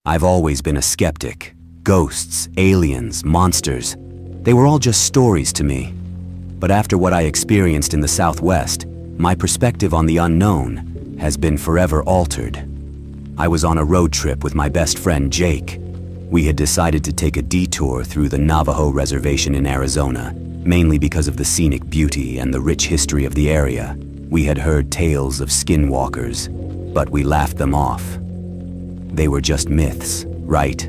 I've always been a skeptic. Ghosts, aliens, monsters, they were all just stories to me. But after what I experienced in the Southwest, my perspective on the unknown has been forever altered. I was on a road trip with my best friend Jake. We had decided to take a detour through the Navajo Reservation in Arizona, mainly because of the scenic beauty and the rich history of the area. We had heard tales of skinwalkers, but we laughed them off. They were just myths, right?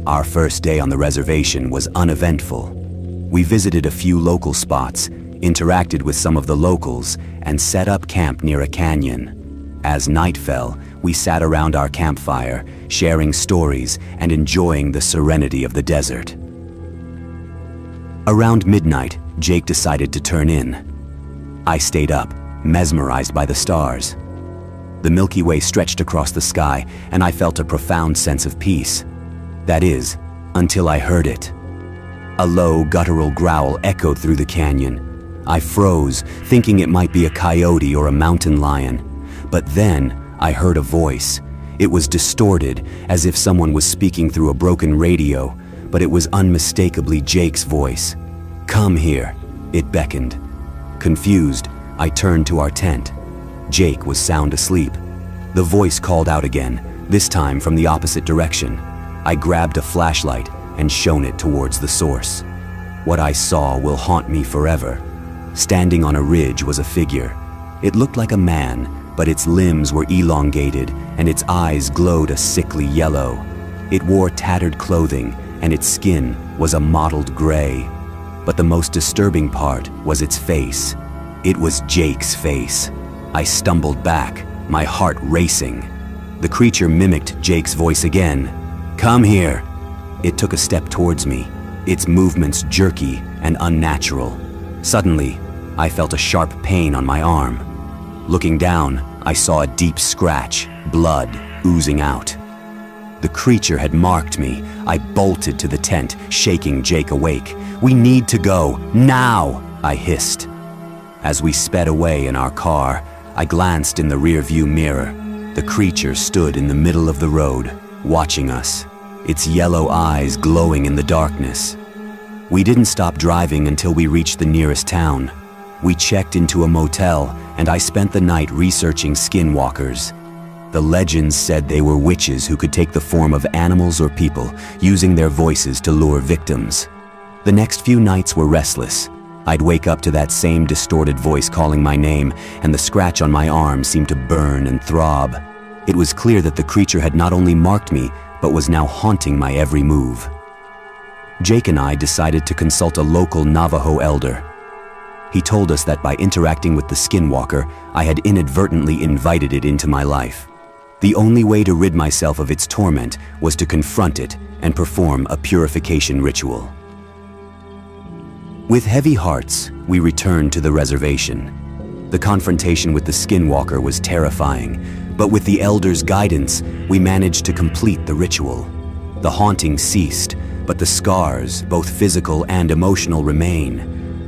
Our first day on the reservation was uneventful. We visited a few local spots, interacted with some of the locals, and set up camp near a canyon. As night fell, we sat around our campfire, sharing stories and enjoying the serenity of the desert. Around midnight, Jake decided to turn in. I stayed up, mesmerized by the stars. The Milky Way stretched across the sky, and I felt a profound sense of peace. That is, until I heard it. A low, guttural growl echoed through the canyon. I froze, thinking it might be a coyote or a mountain lion. But then, I heard a voice. It was distorted, as if someone was speaking through a broken radio, but it was unmistakably Jake's voice. "Come here," it beckoned. Confused, I turned to our tent. Jake was sound asleep. The voice called out again, this time from the opposite direction. I grabbed a flashlight and shone it towards the source. What I saw will haunt me forever. Standing on a ridge was a figure. It looked like a man, but its limbs were elongated and its eyes glowed a sickly yellow. It wore tattered clothing and its skin was a mottled gray. But the most disturbing part was its face. It was Jake's face. I stumbled back, my heart racing. The creature mimicked Jake's voice again. "Come here." It took a step towards me, its movements jerky and unnatural. Suddenly, I felt a sharp pain on my arm. Looking down, I saw a deep scratch, blood oozing out. The creature had marked me. I bolted to the tent, shaking Jake awake. "We need to go, now!" I hissed. As we sped away in our car, I glanced in the rearview mirror. The creature stood in the middle of the road, watching us, its yellow eyes glowing in the darkness. We didn't stop driving until we reached the nearest town. We checked into a motel, and I spent the night researching skinwalkers. The legends said they were witches who could take the form of animals or people, using their voices to lure victims. The next few nights were restless. I'd wake up to that same distorted voice calling my name, and the scratch on my arm seemed to burn and throb. It was clear that the creature had not only marked me, but was now haunting my every move. Jake and I decided to consult a local Navajo elder. He told us that by interacting with the skinwalker, I had inadvertently invited it into my life. The only way to rid myself of its torment was to confront it and perform a purification ritual. With heavy hearts, we returned to the reservation. The confrontation with the skinwalker was terrifying, but with the elder's guidance, we managed to complete the ritual. The haunting ceased, but the scars, both physical and emotional, remain.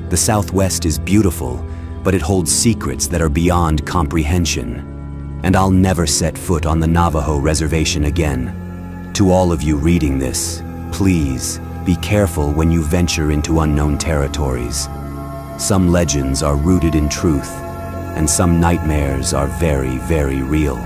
The Southwest is beautiful, but it holds secrets that are beyond comprehension. And I'll never set foot on the Navajo reservation again. To all of you reading this, please be careful when you venture into unknown territories. Some legends are rooted in truth, and some nightmares are very, very real.